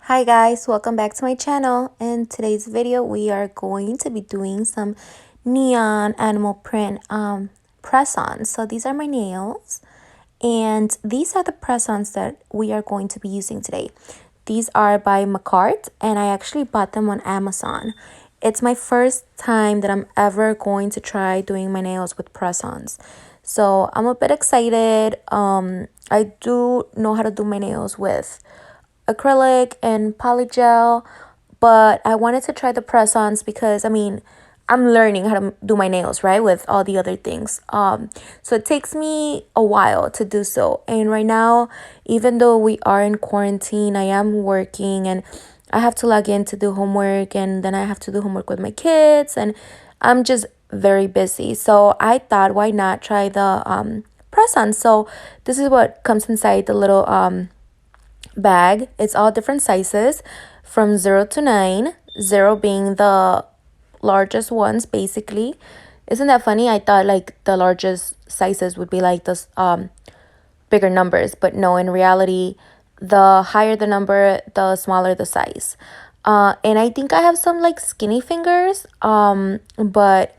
Hi guys, welcome back to my channel. In today's video, we are going to be doing some neon animal print press-ons. So these are my nails, and these are the press-ons that we are going to be using today. These are by Makartt, and I actually bought them on Amazon. It's my first time that I'm ever going to try doing my nails with press-ons. So I'm a bit excited. I do know how to do my nails with acrylic and polygel, but I wanted to try the press-ons because I'm learning how to do my nails, right, with all the other things. So it takes me a while to do so. And right now, even though we are in quarantine, I am working and I have to log in to do homework, and then I have to do homework with my kids, and I'm just very busy. So I thought, why not try the press-on? So this is what comes inside the little bag. It's all different sizes from 0 to 9, 0 being the largest ones basically. Isn't that funny? I thought like the largest sizes would be like this bigger numbers, but no, in reality the higher the number, the smaller the size. And I think I have some like skinny fingers, but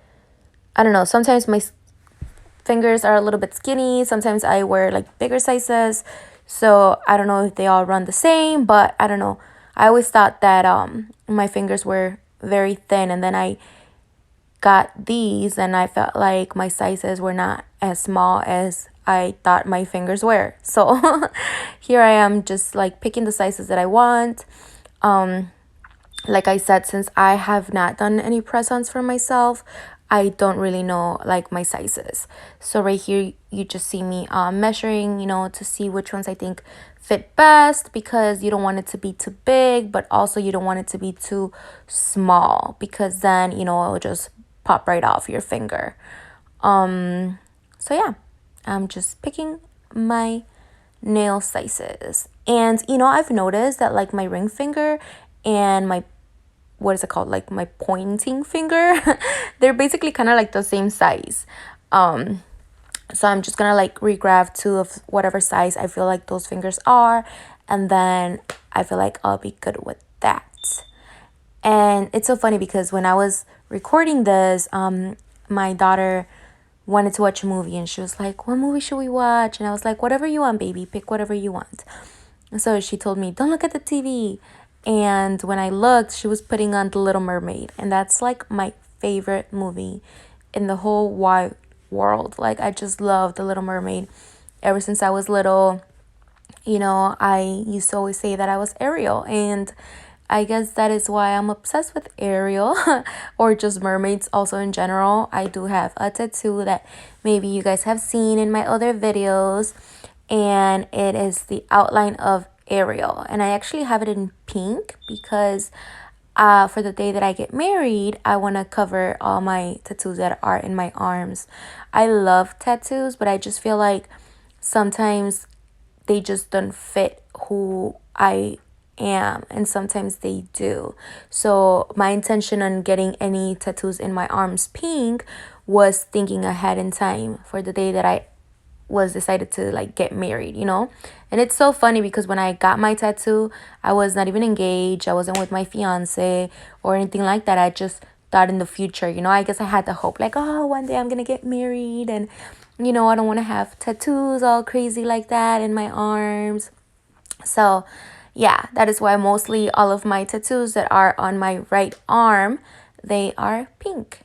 I don't know, sometimes my fingers are a little bit skinny. Sometimes I wear like bigger sizes. So I don't know if they all run the same, but I don't know. I always thought that my fingers were very thin, and then I got these and I felt like my sizes were not as small as I thought my fingers were. So here I am just like picking the sizes that I want. Like I said, since I have not done any press-ons for myself, I don't really know like my sizes. So right here you just see me measuring, to see which ones I think fit best, because you don't want it to be too big, but also you don't want it to be too small, because then it'll just pop right off your finger. So yeah, I'm just picking my nail sizes. And I've noticed that like my ring finger and my, what is it called, like my pointing finger, they're basically kind of like the same size. So I'm just gonna like regrab two of whatever size I feel like those fingers are, and then I feel like I'll be good with that. And it's so funny because when I was recording this, my daughter wanted to watch a movie, and she was like, what movie should we watch? And I was like, whatever you want, baby, pick whatever you want. So she told me, don't look at the TV. And when I looked, she was putting on The Little Mermaid. And that's like my favorite movie in the whole wide world. Like, I just love The Little Mermaid. Ever since I was little, I used to always say that I was Ariel. And I guess that is why I'm obsessed with Ariel or just mermaids also in general. I do have a tattoo that maybe you guys have seen in my other videos, and it is the outline of Ariel. And I actually have it in pink because for the day that I get married, I want to cover all my tattoos that are in my arms. I love tattoos, but I just feel like sometimes they just don't fit who I am, and sometimes they do. So my intention on getting any tattoos in my arms pink was thinking ahead in time for the day that I was decided to like get married. And it's so funny because when I got my tattoo, I was not even engaged, I wasn't with my fiance or anything like that. I just thought in the future, I guess I had the hope like, oh, one day I'm gonna get married, and I don't want to have tattoos all crazy like that in my arms. So yeah, that is why mostly all of my tattoos that are on my right arm, they are pink.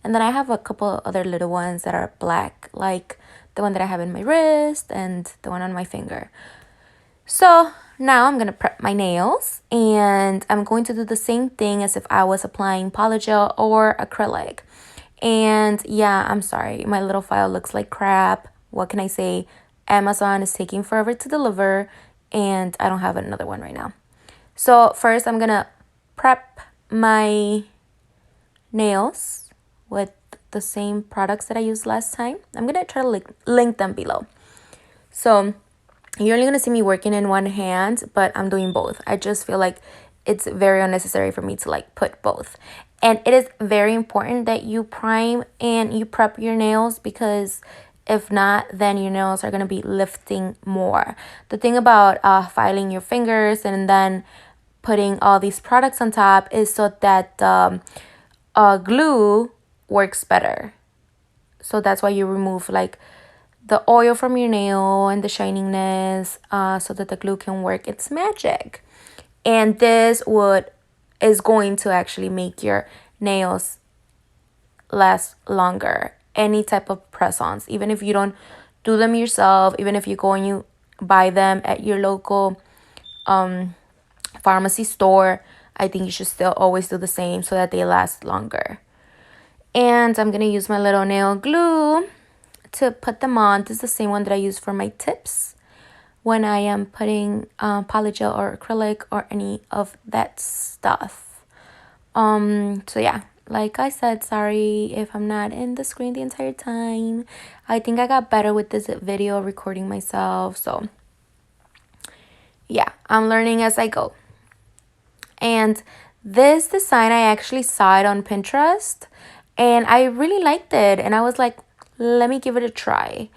And then I have a couple other little ones that are black, like the one that I have in my wrist and the one on my finger. So now I'm going to prep my nails, and I'm going to do the same thing as if I was applying polygel or acrylic. And yeah, I'm sorry, my little file looks like crap. What can I say? Amazon is taking forever to deliver, and I don't have another one right now. So first I'm gonna prep my nails with the same products that I used last time. I'm gonna try to link them below. So you're only gonna see me working in one hand, but I'm doing both. I just feel like it's very unnecessary for me to like put both. And it is very important that you prime and you prep your nails, because If not, then your nails are going to be lifting more. The thing about filing your fingers and then putting all these products on top is so that glue works better. So that's why you remove like the oil from your nail and the shininess so that the glue can work its magic. And this is going to actually make your nails last longer. Any type of press-ons, even if you don't do them yourself, even if you go and you buy them at your local pharmacy store, I think you should still always do the same so that they last longer. And I'm gonna use my little nail glue to put them on. This is the same one that I use for my tips when I am putting polygel or acrylic or any of that stuff. So yeah, like I said, sorry if I'm not in the screen the entire time. I think I got better with this video recording myself. So yeah, I'm learning as I go. And this design, I actually saw it on Pinterest and I really liked it. And I was like, let me give it a try.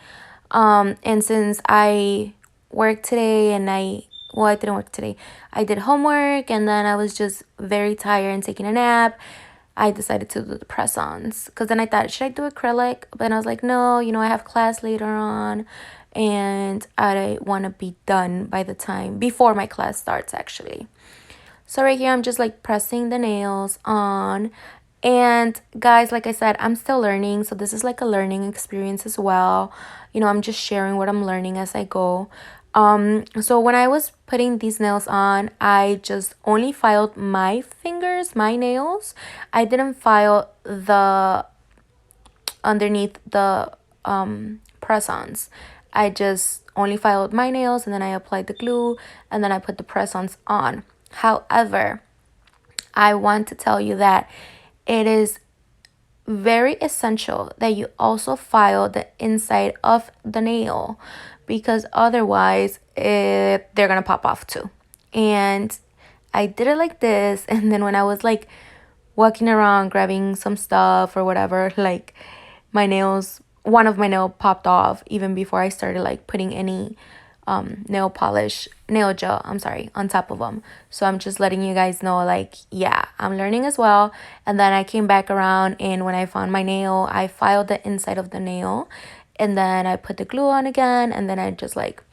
And since I worked today and I didn't work today. I did homework and then I was just very tired and taking a nap. I decided to do the press-ons because then I thought, should I do acrylic? But I was like, no, you know, I have class later on and I want to be done by the time before my class starts actually. So right here, I'm just like pressing the nails on. And guys, like I said, I'm still learning. So this is like a learning experience as well. You know, I'm just sharing what I'm learning as I go. So when I was putting these nails on, I just only filed my fingers, my nails. I didn't file the underneath the press-ons. I just only filed my nails and then I applied the glue and then I put the press-ons on. However, I want to tell you that it is very essential that you also file the inside of the nail because otherwise they're gonna pop off too. And I did it like this, and then when I was like walking around grabbing some stuff or whatever, like one of my nail popped off even before I started like putting any nail gel on top of them. So I'm just letting you guys know, like, yeah, I'm learning as well. And then I came back around and when I found my nail, I filed the inside of the nail and then I put the glue on again and then I just like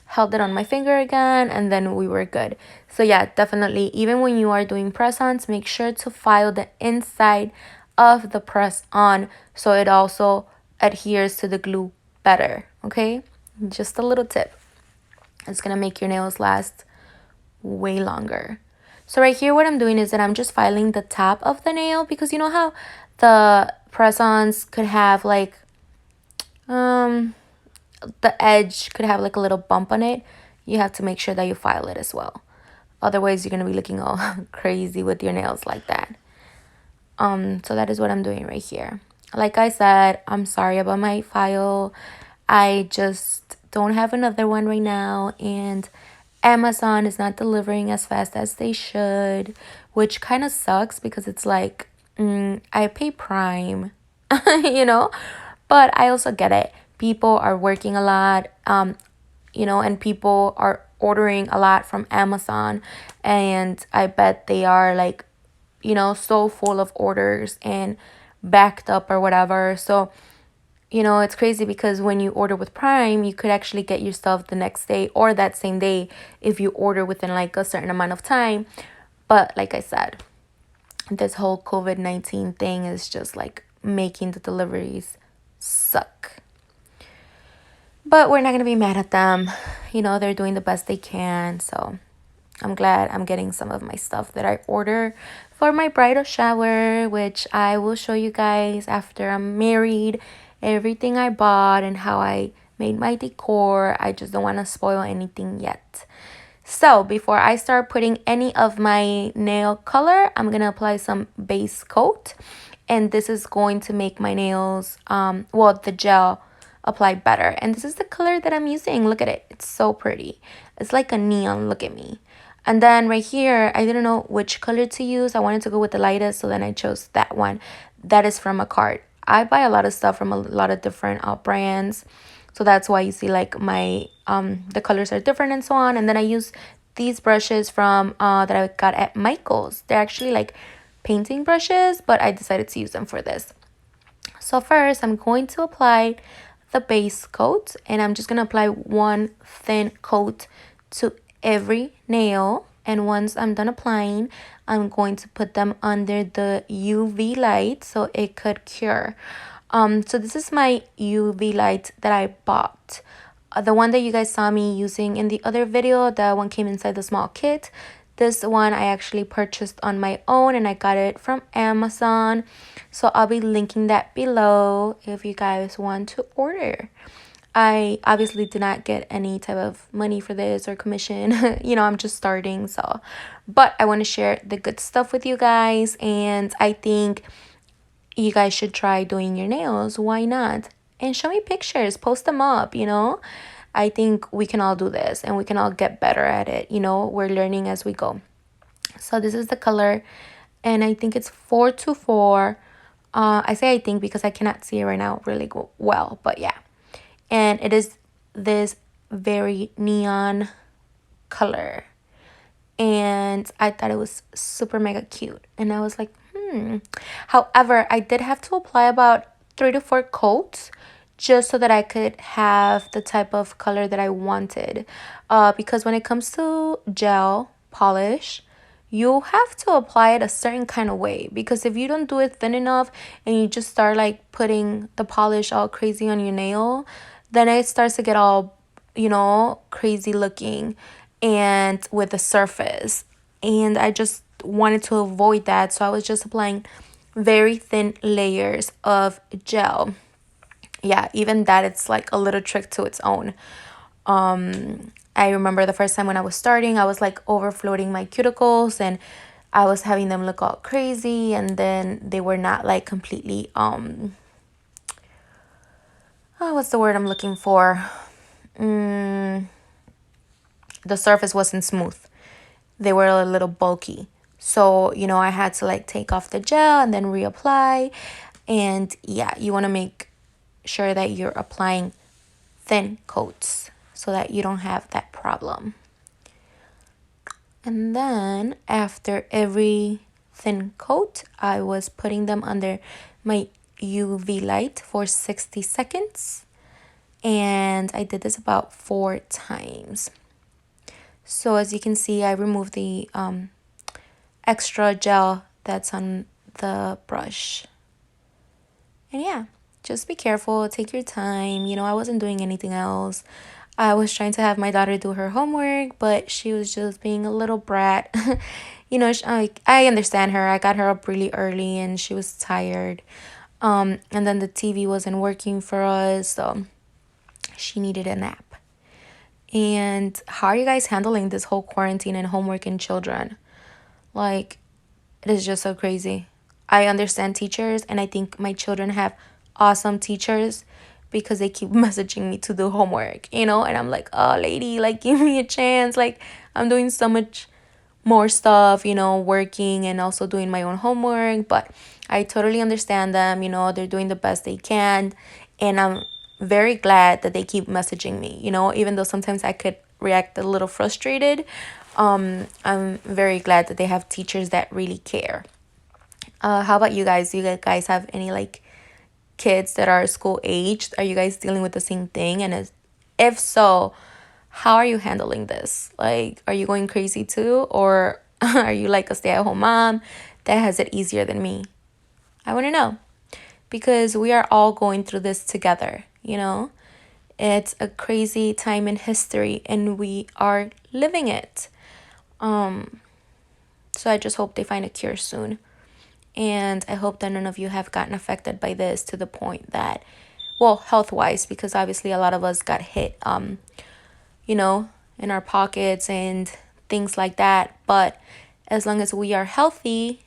held it on my finger again and then we were good. So yeah, definitely, even when you are doing press-ons, make sure to file the inside of the press-on so it also adheres to the glue better. Okay, just a little tip. It's gonna make your nails last way longer. So right here, what I'm doing is that I'm just filing the top of the nail because you know how the press-ons could have like the edge could have like a little bump on it. You have to make sure that you file it as well. Otherwise, you're gonna be looking all crazy with your nails like that. So that is what I'm doing right here. Like I said, I'm sorry about my file. I just don't have another one right now and Amazon is not delivering as fast as they should, which kind of sucks because it's like I pay Prime, you know, but I also get it. People are working a lot, you know, and people are ordering a lot from Amazon and I bet they are like, you know, so full of orders and backed up or whatever. So you know, it's crazy because when you order with Prime, you could actually get your stuff the next day or that same day if you order within like a certain amount of time. But like I said, this whole COVID-19 thing is just like making the deliveries suck. But we're not going to be mad at them. You know, they're doing the best they can. So I'm glad I'm getting some of my stuff that I order for my bridal shower, which I will show you guys after I'm married. Everything I bought and how I made my decor. I just don't want to spoil anything yet. So before I start putting any of my nail color, I'm going to apply some base coat. And this is going to make my nails, the gel apply better. And this is the color that I'm using. Look at it. It's so pretty. It's like a neon. Look at me. And then right here, I didn't know which color to use. I wanted to go with the lightest, so then I chose that one. That is from a card. I buy a lot of stuff from a lot of different brands, so that's why you see like my the colors are different and so on. And then I use these brushes from that I got at Michael's. They're actually like painting brushes, but I decided to use them for this. So first I'm going to apply the base coat, and I'm just going to apply one thin coat to every nail. And once I'm done applying, I'm going to put them under the UV light so it could cure. So this is my UV light that I bought. The one that you guys saw me using in the other video, that one came inside the small kit. This one I actually purchased on my own, and I got it from Amazon. So I'll be linking that below if you guys want to order. I obviously did not get any type of money for this or commission. I'm just starting, so. But I want to share the good stuff with you guys, and I think you guys should try doing your nails. Why not? And show me pictures, post them up, I think we can all do this, and we can all get better at it. We're learning as we go. So this is the color, and I think it's 424. I say I think because I cannot see it right now really well, but yeah. And it is this very neon color, and I thought it was super mega cute, and I was like, However, I did have to apply about 3 to 4 coats just so that I could have the type of color that I wanted. Because when it comes to gel polish, you have to apply it a certain kind of way, because if you don't do it thin enough and you just start like putting the polish all crazy on your nail, then it starts to get all, crazy looking and with the surface. And I just wanted to avoid that, so I was just applying very thin layers of gel. Yeah, even that, it's like a little trick to its own. I remember the first time when I was starting, I was like overfloating my cuticles, and I was having them look all crazy, and then they were not like completely what's the word I'm looking for? The surface wasn't smooth. They were a little bulky. So, I had to like take off the gel and then reapply. And yeah, you want to make sure that you're applying thin coats so that you don't have that problem. And then after every thin coat, I was putting them under my UV light for 60 seconds. And I did this about 4 times. So as you can see, I removed the extra gel that's on the brush. And yeah, just be careful, take your time. I wasn't doing anything else. I was trying to have my daughter do her homework, but she was just being a little brat. I understand her. I got her up really early and she was tired. And then the TV wasn't working for us, so she needed a nap. And how are you guys handling this whole quarantine and homework and children? Like, it is just so crazy. I understand teachers, and I think my children have awesome teachers because they keep messaging me to do homework, and I'm like, oh, lady, like, give me a chance. Like, I'm doing so much more stuff, working and also doing my own homework, but I totally understand them. They're doing the best they can, and I'm very glad that they keep messaging me, even though sometimes I could react a little frustrated. I'm very glad that they have teachers that really care. How about you guys? Do you guys have any like kids that are school aged? Are you guys dealing with the same thing? And if so, how are you handling this? Like, are you going crazy too? Or are you like a stay-at-home mom that has it easier than me? I want to know, because we are all going through this together, It's a crazy time in history, and we are living it. So I just hope they find a cure soon. And I hope that none of you have gotten affected by this to the point that, well, health-wise, because obviously a lot of us got hit, in our pockets and things like that. But as long as we are healthy,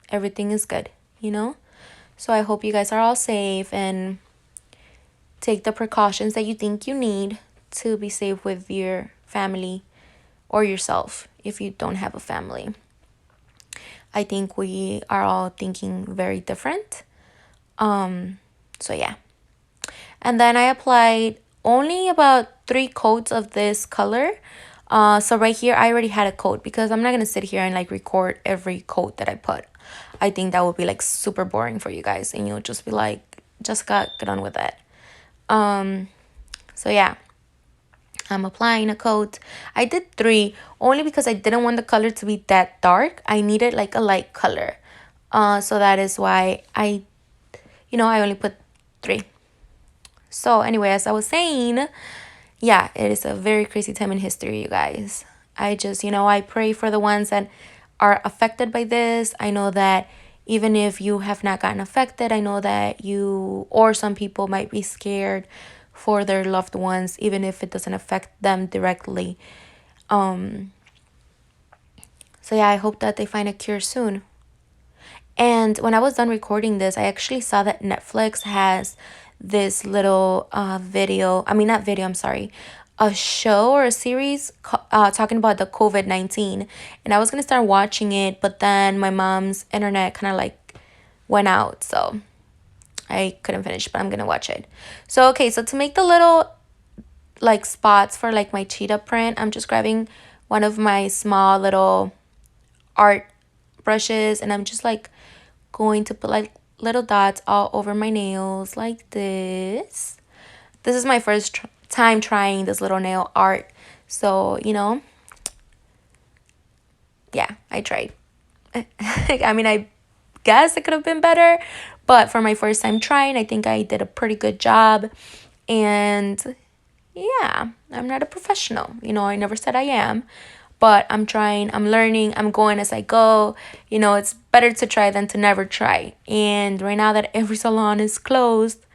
everything is good, So I hope you guys are all safe and take the precautions that you think you need to be safe with your family or yourself if you don't have a family. I think we are all thinking very different. So yeah. And then I applied only about 3 coats of this color. So right here, I already had a coat because I'm not going to sit here and like record every coat that I put. I think that would be like super boring for you guys and you'll just be like, just get on with it. So yeah, I'm applying a coat. I did 3 only because I didn't want the color to be that dark. I needed like a light color. So that is why I only put 3. So anyway, as I was saying, yeah, it is a very crazy time in history, you guys. I just, I pray for the ones that are affected by this. I know that even if you have not gotten affected, I know that you or some people might be scared for their loved ones, even if it doesn't affect them directly. So yeah, I hope that they find a cure soon. And when I was done recording this, I actually saw that Netflix has this little video. I mean, not video, I'm sorry. A show or a series talking about the COVID-19. And I was going to start watching it, but then my mom's internet kind of like went out. So I couldn't finish, but I'm going to watch it. So, okay, so to make the little like spots for like my cheetah print, I'm just grabbing one of my small little art brushes and I'm just like going to put like little dots all over my nails like this. This is my first time trying this little nail art, so yeah, I tried. I mean, I guess it could have been better, but for my first time trying, I think I did a pretty good job. And yeah, I'm not a professional, I never said I am, but I'm trying, I'm learning, I'm going as I go. It's better to try than to never try. And right now that every salon is closed,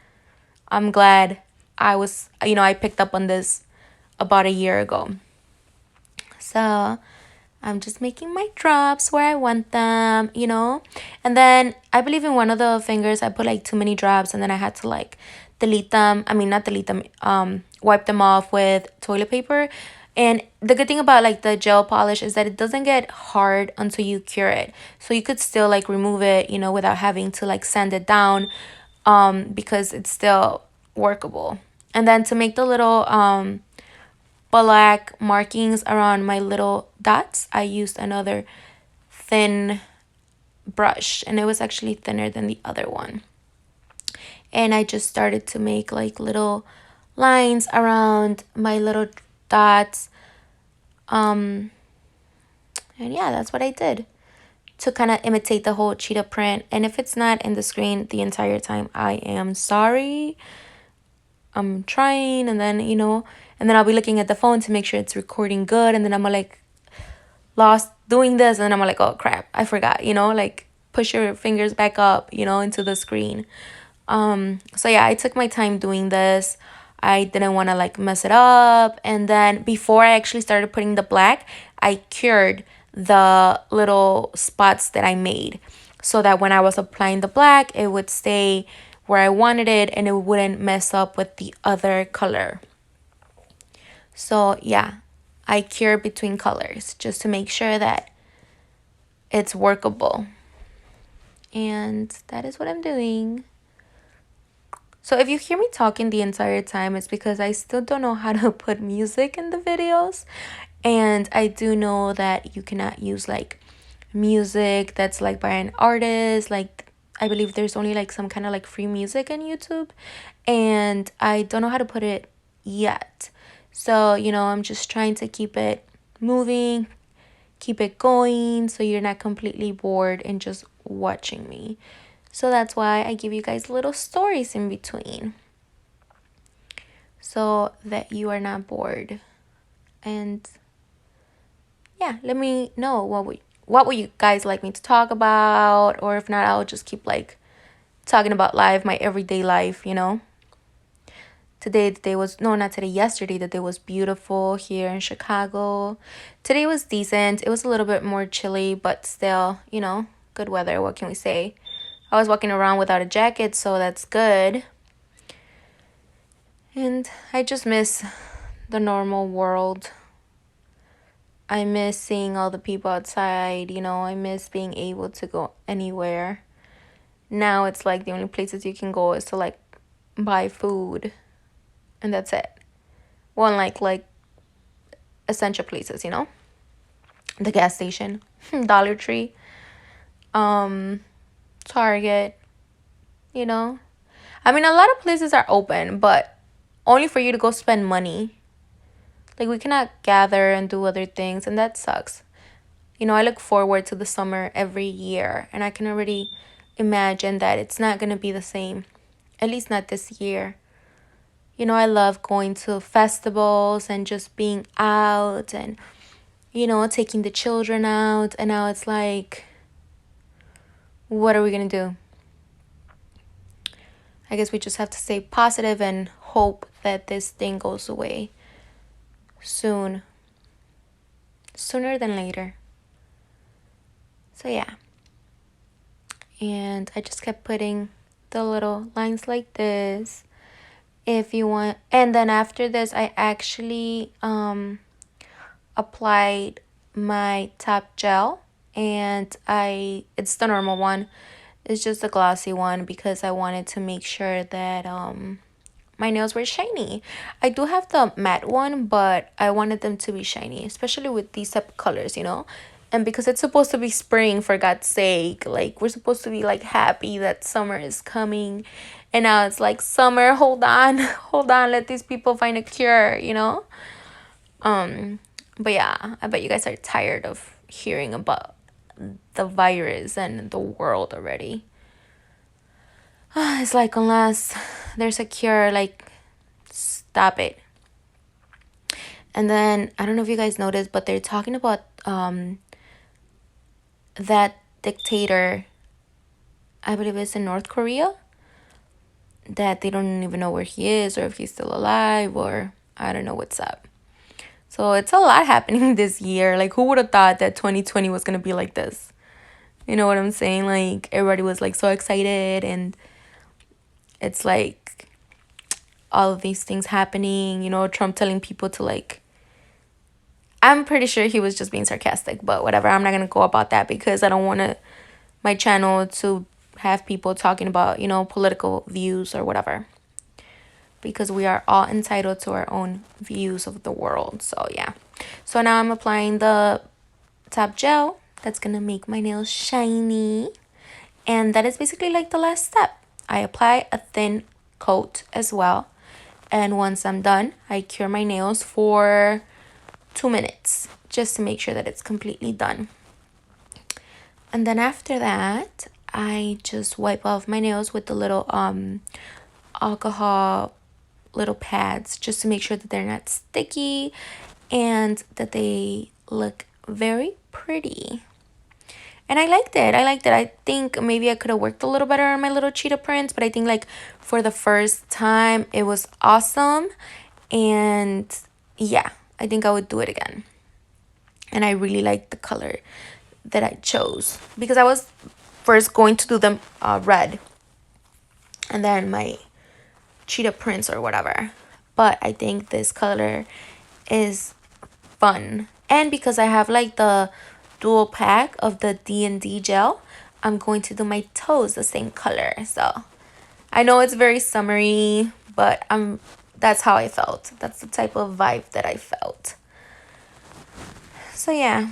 I'm glad I picked up on this about a year ago. So I'm just making my drops where I want them, And then I believe in one of the fingers, I put like too many drops and then I had to like delete them. I mean, not delete them, wipe them off with toilet paper. And the good thing about like the gel polish is that it doesn't get hard until you cure it. So you could still like remove it, without having to like sand it down, because it's still workable. And then to make the little black markings around my little dots, I used another thin brush and it was actually thinner than the other one. And I just started to make like little lines around my little dots. And yeah, that's what I did to kind of imitate the whole cheetah print. And if it's not in the screen the entire time, I am sorry. I'm trying, and then and then I'll be looking at the phone to make sure it's recording good, and then I'm like lost doing this, and then I'm like, oh crap, I forgot, like push your fingers back up, into the screen. So yeah, I took my time doing this. I didn't want to like mess it up. And then before I actually started putting the black, I cured the little spots that I made so that when I was applying the black, it would stay where I wanted it and it wouldn't mess up with the other color. So yeah, I cure between colors just to make sure that it's workable. And that is what I'm doing. So if you hear me talking the entire time, it's because I still don't know how to put music in the videos. And I do know that you cannot use like music that's like by an artist. Like I believe there's only like some kind of like free music on YouTube. And I don't know how to put it yet. So, I'm just trying to keep it moving, keep it going so you're not completely bored and just watching me. So that's why I give you guys little stories in between so that you are not bored. And yeah, let me know what would you guys like me to talk about, or if not, I'll just keep like talking about my everyday life, Today the day was no, not today, yesterday the day was beautiful here in Chicago. Today was decent. It was a little bit more chilly, but still, good weather. What can we say? I was walking around without a jacket, so that's good. And I just miss the normal world. I miss seeing all the people outside, I miss being able to go anywhere. now it's like the only places you can go is to like buy food, and that's it. Well, like essential places, you know, the gas station, Dollar Tree, Target, you know. I mean, a lot of places are open, but only for you to go spend money. Like, we cannot gather and do other things, and that sucks. You know, I look forward to the summer every year, and I can already imagine that it's not going to be the same, at least not this year. You know, I love going to festivals and just being out and, you know, taking the children out. And now it's like, what are we going to do? I guess we just have to stay positive and hope that this thing goes away soon. Sooner than later. So yeah. And I just kept putting the little lines like this. If you want, and then after this I actually applied my top gel, and it's the normal one. It's just a glossy one because I wanted to make sure that my nails were shiny. I do have the matte one, but I wanted them to be shiny, especially with these type of colors, you know. And because it's supposed to be spring, for God's sake, like we're supposed to be like happy that summer is coming, and now it's like summer, hold on, hold on, let these people find a cure, you know. But yeah, I bet you guys are tired of hearing about the virus and the world already. It's like, unless there's a cure, like, stop it. And then I don't know if you guys noticed, but they're talking about that dictator, I believe it's in North Korea, that they don't even know where he is or if he's still alive, or I don't know what's up. So it's a lot happening this year. Like, who would have thought that 2020 was going to be like this? You know what I'm saying? Like, everybody was like so excited, and it's like all of these things happening, you know, Trump telling people to like, I'm pretty sure he was just being sarcastic, but whatever. I'm not going to go about that because I don't want my channel to have people talking about, you know, political views or whatever. Because we are all entitled to our own views of the world. So yeah. So now I'm applying the top gel that's going to make my nails shiny. And that is basically like the last step. I apply a thin coat as well. And once I'm done, I cure my nails for 2 minutes just to make sure that it's completely done. And then after that, I just wipe off my nails with the little alcohol little pads just to make sure that they're not sticky and that they look very pretty. And I liked it. I think maybe I could have worked a little better on my little cheetah prints, but I think like for the first time it was awesome. And yeah, I think I would do it again. And I really like the color that I chose because I was first going to do them red and then my cheetah prints or whatever. But I think this color is fun. And because I have like the dual pack of the D&D gel, I'm going to do my toes the same color. So I know it's very summery, but that's how I felt. That's the type of vibe that I felt. So yeah,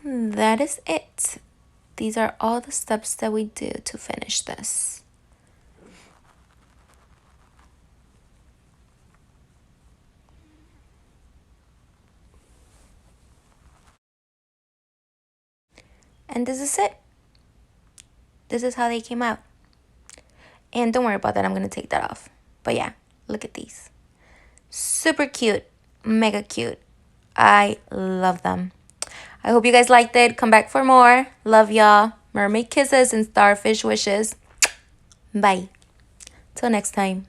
that is it. These are all the steps that we do to finish this. And this is it. This is how they came out. And don't worry about that, I'm going to take that off. But yeah, look at these. Super cute. Mega cute. I love them. I hope you guys liked it. Come back for more. Love y'all. Mermaid kisses and starfish wishes. Bye. Till next time.